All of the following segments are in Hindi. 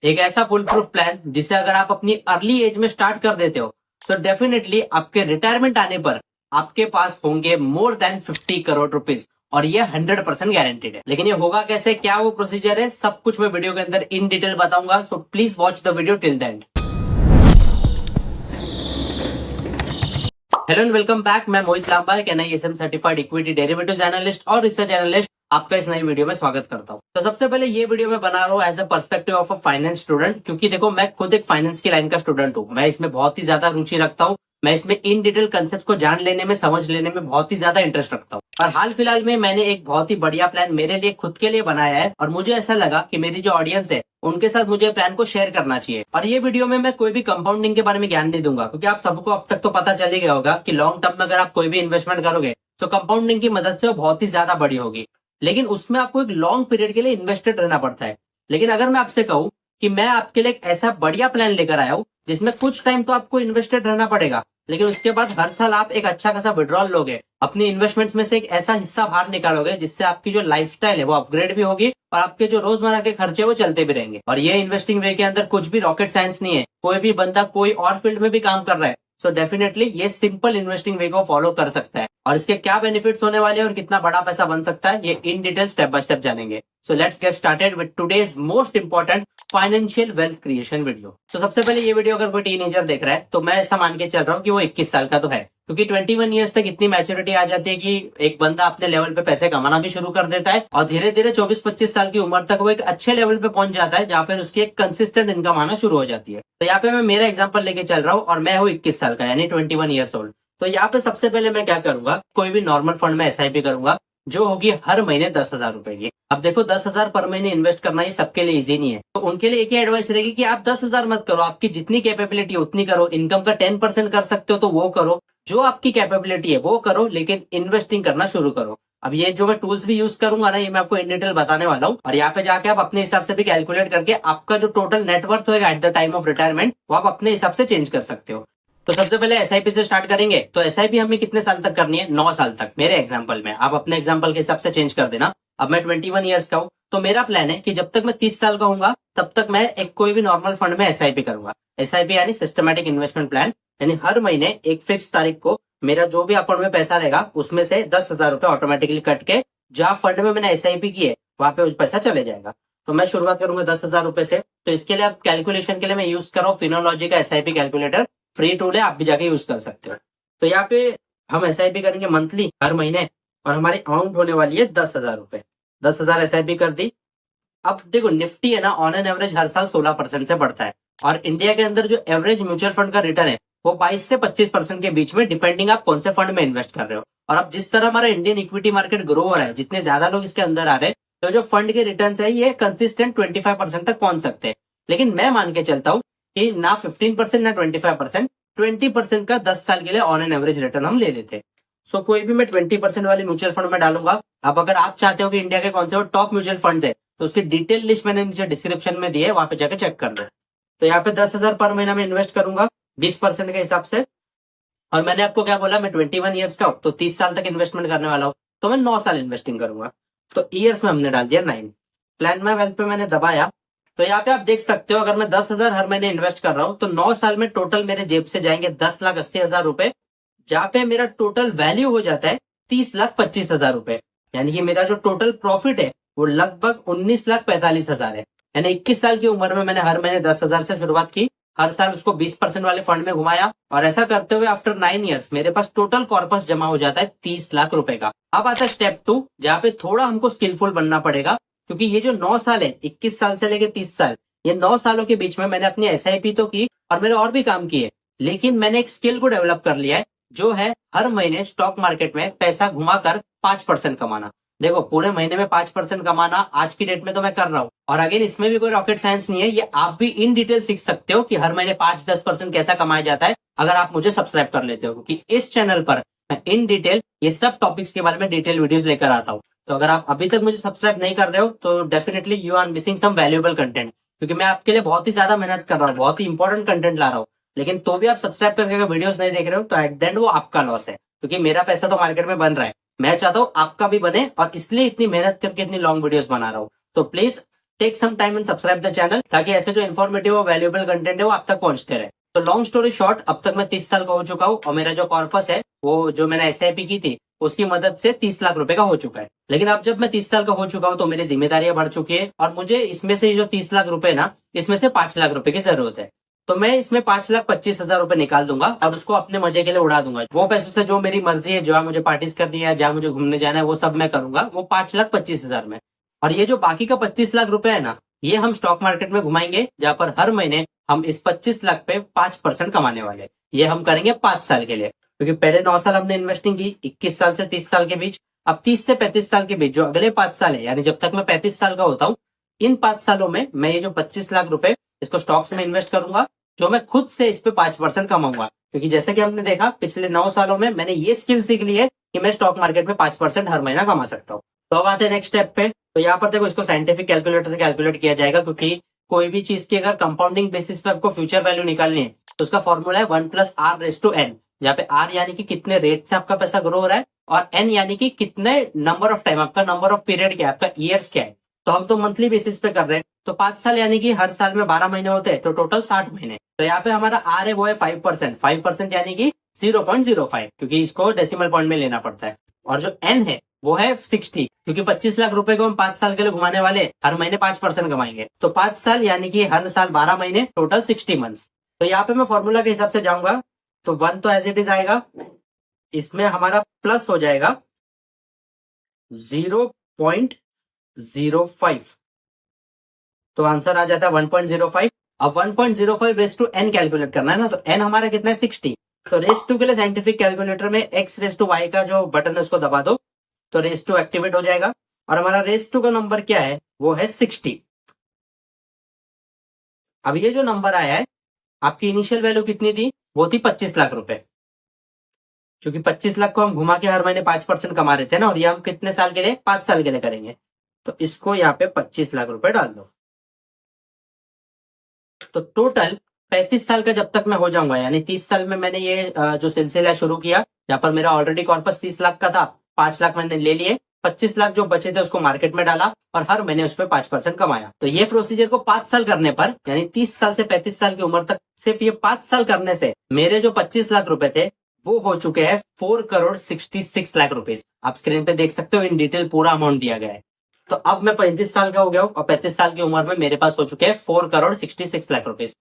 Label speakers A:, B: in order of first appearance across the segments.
A: एक ऐसा फुल प्रूफ प्लान जिसे अगर आप अपनी अर्ली एज में स्टार्ट कर देते हो तो डेफिनेटली आपके रिटायरमेंट आने पर आपके पास होंगे मोर देन 50 करोड़ रुपीज। और ये 100% गारंटीड है। लेकिन ये होगा कैसे, क्या वो प्रोसीजर है, सब कुछ मैं वीडियो के अंदर इन डिटेल बताऊंगा। So please watch the video till the end. Hello and welcome back. मैं मोहित लांबा, एक NISM certified equity derivatives analyst और रिसर्च एनालिस्ट आपका इस नई वीडियो में स्वागत करता हूं। तो सबसे पहले ये वीडियो में बना रहा हूं as a perspective of a finance student, क्योंकि देखो मैं खुद एक फाइनेंस की लाइन का स्टूडेंट हूं। मैं इसमें बहुत ही ज्यादा रुचि रखता हूं। मैं इसमें इन डिटेल कंसेप्ट को जान लेने में, समझ लेने में बहुत ही ज्यादा इंटरेस्ट रखता हूँ। और हाल फिलहाल में मैंने एक बहुत ही बढ़िया प्लान मेरे लिए खुद के लिए बनाया है और मुझे ऐसा लगा कि मेरी जो ऑडियंस है उनके साथ मुझे प्लान को शेयर करना चाहिए। और ये वीडियो में मैं कोई भी कंपाउंडिंग के बारे में ज्ञान नहीं दूंगा, क्योंकि आप सबको अब तक तो पता चल ही गया होगा कि लॉन्ग टर्म में अगर आप कोई भी इन्वेस्टमेंट करोगे तो कंपाउंडिंग की मदद से वो बहुत ही ज्यादा बड़ी होगी। लेकिन उसमें आपको एक लॉन्ग पीरियड के लिए इन्वेस्टेड रहना पड़ता है। लेकिन अगर मैं आपसे कहूं कि मैं आपके लिए एक ऐसा बढ़िया प्लान लेकर आया हूं जिसमें कुछ टाइम तो आपको इन्वेस्टेड रहना पड़ेगा, लेकिन उसके बाद हर साल आप एक अच्छा खासा विड्रॉल लोगे, अपनी इन्वेस्टमेंट्स में से एक ऐसा हिस्सा बाहर निकालोगे जिससे आपकी जो लाइफस्टाइल है वो अपग्रेड भी होगी और आपके जो रोजमर्रा के खर्चे वो चलते भी रहेंगे। और ये इन्वेस्टिंग वे के अंदर कुछ भी रॉकेट साइंस नहीं है। कोई भी बंदा कोई और फील्ड में भी काम कर रहा है सो डेफिनेटली ये सिंपल इन्वेस्टिंग वे को फॉलो कर सकता है। और इसके क्या बेनिफिट्स होने वाले हैं और कितना बड़ा पैसा बन सकता है, ये in detail step by step जानेंगे। So let's get started with today's most important financial wealth creation video. तो सबसे पहले ये वीडियो अगर कोई टीनेजर देख रहा है तो मैं ऐसा मान के चल रहा हूँ कि वो 21 साल का तो है, क्योंकि 21 ईयर्स तक इतनी मैच्योरिटी आ जाती है कि एक बंदा अपने लेवल पे पैसे कमाना भी शुरू कर देता है और धीरे धीरे 24-25 साल की उम्र तक वो एक अच्छे लेवल पे पहुंच जाता है जहां पर उसकी एक कंसिस्टेंट इनकम आना शुरू हो जाती है। तो यहाँ पे मैं मेरा एग्जाम्पल लेके चल रहा हूँ और मैं हूँ 21 साल का, यानी 21 ईयर्स ओल्ड। तो यहाँ पे सबसे पहले मैं क्या करूंगा, कोई भी नॉर्मल फंड में एसआईपी करूंगा जो होगी हर महीने 10,000 रुपए की। अब देखो 10,000 पर महीने इन्वेस्ट करना ये सबके लिए इजी नहीं है, तो उनके लिए एक ही एडवाइस रहेगी कि आप 10,000 मत करो, आपकी जितनी कैपेबिलिटी है उतनी करो। इनकम का 10% कर सकते हो तो वो करो, जो आपकी कैपेबिलिटी है वो करो, लेकिन इन्वेस्टिंग करना शुरू करो। अब ये जो मैं टूल्स भी यूज करूंगा ना, ये मैं आपको इन डिटेल बताने वाला हूँ और यहाँ पे जाके आप अपने हिसाब से भी कैलकुलेट करके आपका जो टोटल नेटवर्थ होगा at the time of retirement वो आप अपने हिसाब से चेंज कर सकते हो। तो सबसे पहले एसआईपी से स्टार्ट करेंगे। तो एसआईपी हमें कितने साल तक करनी है? 9 साल तक। मेरे एग्जांपल में, आप अपने एग्जांपल के हिसाब से चेंज कर देना। अब मैं 21 ईयर्स का हूं, तो मेरा प्लान है कि जब तक मैं 30 साल का हूंगा तब तक मैं एक कोई भी नॉर्मल फंड में एसआईपी करूंगा। एसआईपी यानी सिस्टमैटिक इन्वेस्टमेंट प्लान, यानी हर महीने एक फिक्स तारीख को मेरा जो भी अकाउंट में पैसा रहेगा उसमें से 10,000 रुपए ऑटोमेटिकली कट के जहां फंड में मैंने एसआईपी की है वहां पे पैसा चले जाएगा। तो मैं शुरुआत करूंगा 10,000 रुपए से। तो इसके लिए आप कैलकुलेशन के लिए मैं यूज कर रहा हूँ फिनोलॉजी का एसआईपी कैलकुलेटर। फ्री टूल है, आप भी जाके यूज कर सकते हो। तो यहाँ पे हम एसआईपी करेंगे मंथली, हर महीने, और हमारी अमाउंट होने वाली है 10,000 रुपए। 10,000 एसआईपी कर दी। अब देखो निफ्टी है ना, ऑन एन एवरेज हर साल 16% से बढ़ता है और इंडिया के अंदर जो एवरेज म्यूचुअल फंड का रिटर्न है वो 22 से 25% के बीच में, डिपेंडिंग आप कौन से फंड में इन्वेस्ट कर रहे हो। और अब जिस तरह हमारा इंडियन इक्विटी मार्केट ग्रो हो रहा है, जितने ज्यादा लोग इसके अंदर आ रहे हैं, तो जो फंड के रिटर्न है ये कंसिस्टेंट 25% तक पहुंच सकते हैं। लेकिन मैं मान के चलता हूँ कि ना 15% ना 25%, 20% का 10 साल के लिए ऑन एन एवरेज रिटर्न हम ले लेते हैं। सो कोई भी मैं 20% वाले म्यूचुअल फंड में डालूंगा। अब अगर आप चाहते हो कि इंडिया के कौन से वो टॉप म्यूचुअल फंड है तो उसकी डिटेल लिस्ट मैंने नीचे डिस्क्रिप्शन में दी है, वहां पे जाके चेक कर लो। तो यहाँ पे 10,000 पर महीना में इन्वेस्ट करूंगा 20% के हिसाब से। और मैंने आपको क्या बोला, मैं 21 ईयर्स का हूं तो 30 साल तक इन्वेस्टमेंट करने वाला हूं, तो मैं 9 साल इन्वेस्टिंग करूंगा। तो ईयर्स में हमने डाल दिया 9। प्लान माई वेल्थ पे मैंने दबाया। तो यहाँ पे आप देख सकते हो अगर मैं 10,000 हर महीने इन्वेस्ट कर रहा हूँ तो 9 साल में टोटल मेरे जेब से जाएंगे 10,80,000 रुपए, जहां पे मेरा टोटल वैल्यू हो जाता है 30,25,000 रुपए। यानी कि मेरा जो टोटल प्रॉफिट है वो लगभग 19,45,000 है। यानी 21 साल की उम्र में मैंने हर महीने 10,000 से शुरुआत की, हर साल उसको 20% वाले फंड में घुमाया और ऐसा करते हुए आफ्टर 9 ईयर्स मेरे पास टोटल कॉर्पस जमा हो जाता है 30 लाख रुपए का। अब आता है स्टेप 2, जहाँ पे थोड़ा हमको स्किलफुल बनना पड़ेगा, क्योंकि ये जो 9 साल है, 21 साल से लेकर 30 साल, ये 9 सालों के बीच में मैंने अपनी एसआईपी तो की और मेरे और भी काम किए, लेकिन मैंने एक स्किल को डेवलप कर लिया है जो है हर महीने स्टॉक मार्केट में पैसा घुमाकर 5% कमाना। देखो पूरे महीने में 5% कमाना आज की डेट में तो मैं कर रहा हूँ, और अगेन इसमें भी कोई रॉकेट साइंस नहीं है, ये आप भी इन डिटेल सीख सकते हो कि हर महीने 5-10% कैसा कमाया जाता है अगर आप मुझे सब्सक्राइब कर लेते हो, क्योंकि इस चैनल पर मैं इन डिटेल ये सब टॉपिक्स के बारे में डिटेल वीडियोस लेकर आता हूँ। तो अगर आप अभी तक मुझे सब्सक्राइब नहीं कर रहे हो तो definitely you are missing some valuable content, क्योंकि मैं आपके लिए बहुत ही ज्यादा मेहनत कर रहा हूँ, बहुत ही इंपॉर्टेंट कंटेंट ला रहा हूँ। लेकिन तो भी आप सब्सक्राइब करके अगर वीडियोस नहीं देख रहे हो तो एट द एंड वो आपका लॉस है, क्योंकि मेरा पैसा तो मार्केट में बन रहा है, मैं चाहता हूँ आपका भी बने, और इसलिए इतनी मेहनत करके इतनी लॉन्ग वीडियोस बना रहा हूँ। तो please take some time and subscribe the channel, ताकि ऐसे जो इन्फॉर्मेटिव और वैल्यूएबल कंटेंट है वो आप तक पहुंचते रहे। तो लॉन्ग स्टोरी शॉर्ट, अब तक मैं 30 साल का हो चुका हूँ और मेरा जो कॉर्पस है वो जो मैंने SIP की थी उसकी मदद से 30 लाख रुपए का हो चुका है। लेकिन अब जब मैं 30 साल का हो चुका हूँ तो मेरी जिम्मेदारियां बढ़ चुकी है और मुझे इसमें से जो 30 लाख रुपए ना, इसमें से 5 लाख रुपए की जरूरत है। तो मैं इसमें 5,25,000 रुपए निकाल दूंगा और उसको अपने मजे के लिए उड़ा दूंगा। वो पैसों से जो मेरी मर्जी है, जहाँ मुझे पार्टीज करनी है, जहाँ मुझे घूमने जाना है, वो सब मैं करूंगा वो 5,25,000 में। और ये जो बाकी का 25 लाख रुपए है ना, ये हम स्टॉक मार्केट में घुमाएंगे, जहां पर हर महीने हम इस 25 लाख पे 5% कमाने वाले। ये हम करेंगे 5 साल के लिए, क्योंकि पहले 9 साल हमने इन्वेस्टिंग की, 21 साल से 30 साल के बीच। अब 30 से 35 साल के बीच जो अगले 5 साल है, यानी जब तक मैं 35 साल का होता हूँ, इन 5 सालों में मैं ये जो 25 लाख रुपए इसको स्टॉक्स में इन्वेस्ट करूंगा, जो मैं खुद से इस पे 5% कमाऊंगा। क्योंकि जैसे कि हमने देखा पिछले 9 सालों में मैंने ये स्किल सीख ली है कि मैं स्टॉक मार्केट में 5% हर महीना कमा सकता हूँ। तो अब आते हैं नेक्स्ट स्टेप पे। तो यहाँ पर देखो, इसको साइंटिफिक कैलकुलेटर से कैलकुलेट किया जाएगा, क्योंकि कोई भी चीज की अगर कंपाउंडिंग बेसिस पे आपको फ्यूचर वैल्यू निकालनी है तो उसका फॉर्मूला है 1+r⁴n, जहाँ पे r यानी कि कितने रेट से आपका पैसा ग्रो हो रहा है और n यानी कि कितने नंबर ऑफ टाइम, आपका नंबर ऑफ पीरियड क्या है, आपका ईयर्स क्या है। तो हम तो मंथली बेसिस पे कर रहे हैं, तो 5 साल यानी कि हर साल में 12 महीने होते हैं, तो टोटल 60 महीने। तो यहाँ पे हमारा r है वो है 5%, 5% यानी कि 0.05, क्योंकि इसको डेसिमल पॉइंट में लेना पड़ता है। और जो n है वो है 60, क्योंकि 25 लाख रुपए को हम 5 साल के लिए घुमाने वाले, हर महीने 5% कमाएंगे। तो 5 साल यानी कि हर साल 12 महीने, टोटल 60 मंथ्स। तो यहाँ पे मैं फॉर्मूला के हिसाब से जाऊंगा, तो 1 तो एज इट इज आएगा, इसमें हमारा प्लस हो जाएगा 0.05, तो आंसर आ जाता है 1.05। अब 1.05 रेस टू n कैलकुलेट करना है ना, तो n हमारा कितना है 60। तो रेस टू के लिए साइंटिफिक कैलकुलेटर में x⁻² का जो बटन है उसको दबा दो, तो रेस टू एक्टिवेट हो जाएगा और हमारा रेस टू का नंबर क्या है वो है 60। अब ये जो नंबर आया है, आपकी इनिशियल वैल्यू कितनी थी, वो थी 25 लाख रुपए, क्योंकि 25 लाख को हम घुमा के हर महीने 5% कमा रहे थे ना, और ये हम कितने साल के लिए, 5 साल के लिए करेंगे। तो इसको यहाँ पे 25 लाख रुपए डाल दो। तो टोटल 35 साल का जब तक मैं हो जाऊंगा, यानी 30 साल में मैंने ये जो सिलसिला शुरू किया, जहां पर मेरा ऑलरेडी कॉर्पस 30 लाख का था, 5 लाख मैंने ले लिए, 25 लाख जो बचे थे उसको मार्केट में डाला और हर महीने उस पर 5% कमाया। तो ये प्रोसीजर को 5 साल करने पर, यानी 30 साल से 35 साल की उम्र तक सिर्फ ये 5 साल करने से मेरे जो 25 लाख रुपए थे वो हो चुके हैं 4,66,00,000 रुपीज। आप स्क्रीन पे देख सकते हो, इन डिटेल पूरा अमाउंट दिया गया है। तो अब मैं 35 साल का हो गया हूँ और 35 साल की उम्र में मेरे पास हो चुके हैं 4,66,00,000 रुपीज।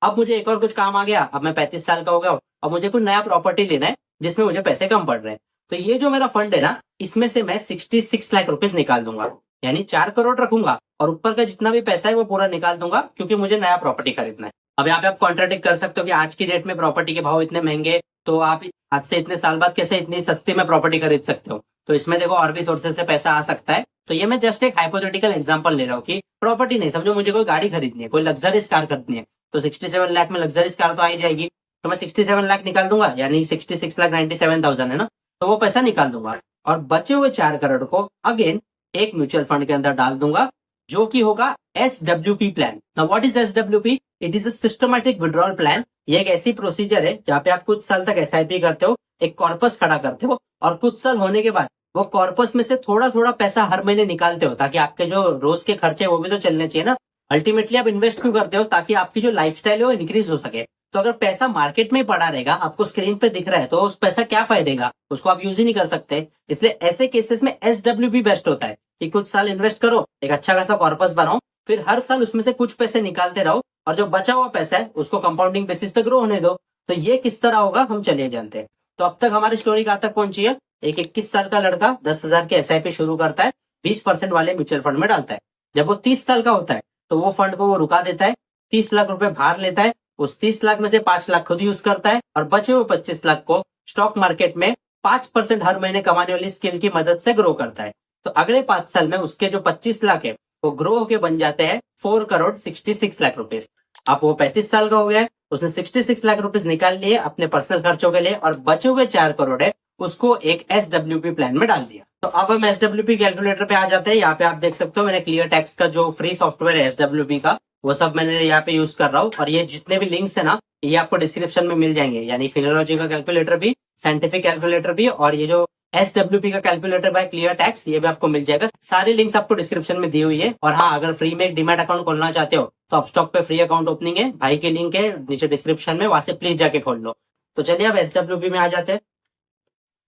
A: अब मुझे एक और कुछ काम आ गया, अब मैं 35 साल का हो गया हूँ, अब मुझे कोई नया प्रॉपर्टी लेना है जिसमें मुझे पैसे कम पड़ रहे हैं। तो ये जो मेरा फंड है ना, इसमें से मैं 66 लाख रुपीज निकाल दूंगा, यानी 4 करोड़ रखूंगा और ऊपर का जितना भी पैसा है वो पूरा निकाल दूंगा, क्योंकि मुझे नया प्रॉपर्टी खरीदना है। अब यहाँ पे आप कॉन्ट्राडिक्ट कर सकते हो कि आज की डेट में प्रॉपर्टी के भाव इतने महंगे, तो आप आज से इतने साल बाद कैसे इतनी सस्ती में प्रॉपर्टी खरीद सकते हो। तो इसमें देखो और भी सोर्सेज से पैसा आ सकता है। तो ये मैं जस्ट एक हाइपोथेटिकल एग्जांपल ले रहा हूँ कि प्रॉपर्टी नहीं, समझो मुझे कोई गाड़ी खरीदनी है, कोई लग्जरीज कार खरीदनी है, तो 67 लाख में लग्जरीज कार तो आ ही जाएगी। तो मैं 67 लाख निकाल दूंगा, यानी 66,97,000 है ना, तो वो पैसा निकाल दूंगा और बचे हुए 4 करोड़ को अगेन एक म्यूचुअल फंड के अंदर डाल दूंगा, जो कि होगा SWP plan. Now what is SWP? It is a systematic withdrawal plan. ये एक ऐसी प्रोसीजर है जहाँ पे आप कुछ साल तक SIP करते हो, एक कॉर्पस खड़ा करते हो और कुछ साल होने के बाद वो कॉर्पस में से थोड़ा थोड़ा पैसा हर महीने निकालते हो, ताकि आपके जो रोज के खर्चे वो भी तो चलने चाहिए ना। अल्टीमेटली आप इन्वेस्ट क्यों करते हो? ताकि आपकी जो लाइफस्टाइल है वो इंक्रीज हो सके। तो अगर पैसा मार्केट में पड़ा रहेगा, आपको स्क्रीन पे दिख रहा है, तो उस पैसा क्या फायदेगा, उसको आप यूज ही नहीं कर सकते। इसलिए ऐसे केसेस में SWP बेस्ट होता है कि कुछ साल इन्वेस्ट करो, एक अच्छा खासा कॉर्पस बनाओ, फिर हर साल उसमें से कुछ पैसे निकालते रहो और जो बचा हुआ पैसा है उसको कंपाउंडिंग बेसिस पे ग्रो होने दो। तो ये किस तरह होगा हम चलिए जानते हैं। तो अब तक हमारी स्टोरी कहाँ तक पहुंची है? एक 21 साल का लड़का 10,000 के SIP शुरू करता है, 20% वाले म्यूचुअल फंड में डालता है। जब वो 30 साल का होता है तो वो फंड को वो रुका देता है, 30 लाख रुपए बाहर लेता है, उस 30 लाख में से 5 लाख खुद यूज करता है और बचे हुए 25 लाख को स्टॉक मार्केट में 5% हर महीने कमाने वाली स्किल की मदद से ग्रो करता है। तो अगले 5 साल में उसके जो 25 लाख है वो ग्रो होके बन जाते हैं 4,66,00,000 रुपीज। अब वो 35 साल का हो गया है, उसने 66 लाख रुपीज निकाल लिए अपने पर्सनल खर्चों के लिए और बचे हुए 4 करोड़ है उसको एक SWP प्लान में डाल दिया। तो अब हम SWP कैलकुलेटर पे आ जाते हैं। यहाँ पे आप देख सकते हो मैंने क्लियर टैक्स का जो फ्री सॉफ्टवेयर है SWP का, वो सब मैंने यहाँ पे यूज कर रहा हूँ और ये जितने भी लिंक्स है ना, ये आपको डिस्क्रिप्शन में मिल जाएंगे, यानी फिनोलॉजी का कैलकुलेटर भी, साइंटिफिक कैलकुलेटर भी और ये जो SWP का कैलकुलेटर बाय क्लियर टैक्स, ये भी आपको मिल जाएगा। सारी लिंक्स आपको डिस्क्रिप्शन में दी हुई है। और हाँ, अगर फ्री में एक डीमैट अकाउंट खोलना चाहते हो तो अपस्टॉक पे फ्री अकाउंट ओपनिंग है, भाई की लिंक है नीचे डिस्क्रिप्शन में, वहां से प्लीज जाके खोल लो। तो चलिए अब SWP में आ जाते हैं।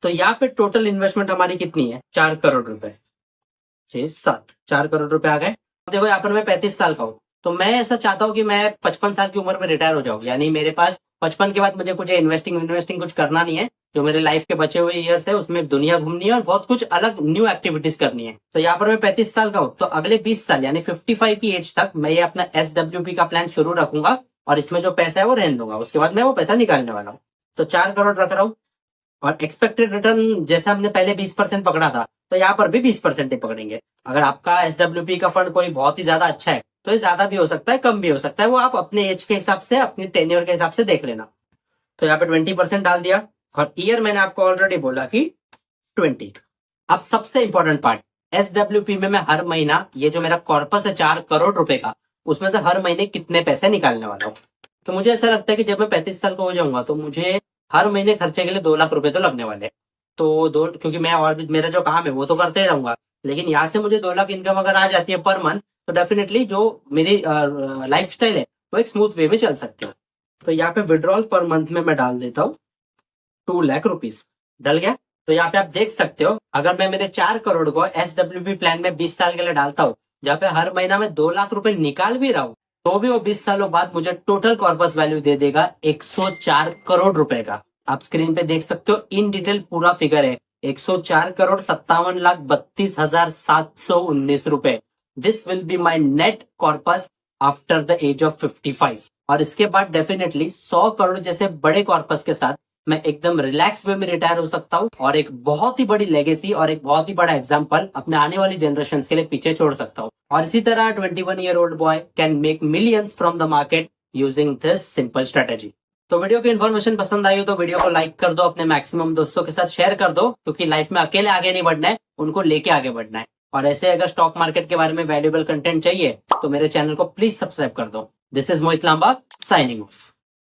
A: तो यहाँ पे टोटल इन्वेस्टमेंट हमारी कितनी है, 4 करोड़ रुपए, 6 7 4 करोड़ रुपए आ गए। देखो यहाँ पर मैं 35 साल का हूँ, तो मैं ऐसा चाहता हूँ कि मैं 55 साल की उम्र में रिटायर हो जाऊँ, यानी मेरे पास 55 के बाद मुझे कुछ इन्वेस्टिंग कुछ करना नहीं है। जो मेरे लाइफ के बचे हुए ईयर्स है उसमें दुनिया घूमनी है और बहुत कुछ अलग न्यू एक्टिविटीज करनी है। तो यहाँ पर मैं 35 साल का हूँ, तो अगले 20 साल यानी 55 की एज तक मैं ये अपना SWP का प्लान शुरू रखूंगा और इसमें जो पैसा है वो रहने दूंगा। उसके बाद मैं वो पैसा निकालने वाला हूँ। तो 4 करोड़ रख रहा हूँ और एक्सपेक्टेड रिटर्न जैसे हमने पहले 20% पकड़ा था, तो यहाँ पर भी 20% ही पकड़ेंगे। अगर आपका SWP का फंड कोई बहुत ही ज्यादा अच्छा है तो ये ज्यादा भी हो सकता है, कम भी हो सकता है, वो आप अपने एज के हिसाब से, अपनी टेन्योर के हिसाब से देख लेना। तो यहाँ पे 20% डाल दिया और ईयर मैंने आपको ऑलरेडी बोला कि 20। अब सबसे इंपॉर्टेंट पार्ट, SWP में मैं हर महीना ये जो मेरा कॉर्पस है 4 करोड़ रुपए का, उसमें से हर महीने कितने पैसे निकालने वाला हूँ। तो मुझे ऐसा लगता है कि जब मैं 35 साल का हो जाऊंगा तो मुझे हर महीने खर्चे के लिए 2 लाख रुपए तो लगने वाले हैं। तो दो, क्योंकि मैं और भी मेरा जो काम है वो तो करते ही रहूंगा, लेकिन यहाँ से मुझे 2 लाख इनकम अगर आ जाती है पर मंथ, तो डेफिनेटली जो मेरी लाइफ स्टाइल है वो एक स्मूथ वे में चल सकती है। तो यहाँ पे विड्रॉल पर मंथ में मैं डाल देता हूँ 2 लाख रुपीज। डल गया। तो यहाँ पे आप देख सकते हो, अगर मैं मेरे 4 करोड़ को SWP प्लान में 20 साल के लिए डालता हूँ, जहाँ पे हर महीना में 2 लाख रुपए निकाल भी रहा हूँ, तो भी वो 20 सालों बाद मुझे टोटल कॉर्पस वैल्यू दे देगा 104 करोड़ रुपए का। आप स्क्रीन पे देख सकते हो, इन डिटेल पूरा फिगर है 104 करोड़ 57,32,719 रुपए। This will be my net corpus after the age of 55। और इसके बाद डेफिनेटली 100 करोड़ जैसे बड़े कॉर्पस के साथ मैं एकदम रिलैक्स वे में रिटायर हो सकता हूँ और एक बहुत ही बड़ी लेगेसी और एक बहुत ही बड़ा एग्जाम्पल अपने आने वाली जनरेशन के लिए पीछे छोड़ सकता हूँ। और इसी तरह 21-year-old boy can make millions from the market using this simple strategy. तो वीडियो की इन्फॉर्मेशन पसंद आई हो तो वीडियो को लाइक कर दो, अपने मैक्सिमम दोस्तों के साथ शेयर कर दो, क्योंकि लाइफ में अकेले आगे नहीं बढ़ना है, उनको लेके आगे बढ़ना है। और ऐसे अगर स्टॉक मार्केट के बारे में वैल्यूएबल कंटेंट चाहिए तो मेरे चैनल को प्लीज सब्सक्राइब कर दो। This is Mohit Lamba signing of.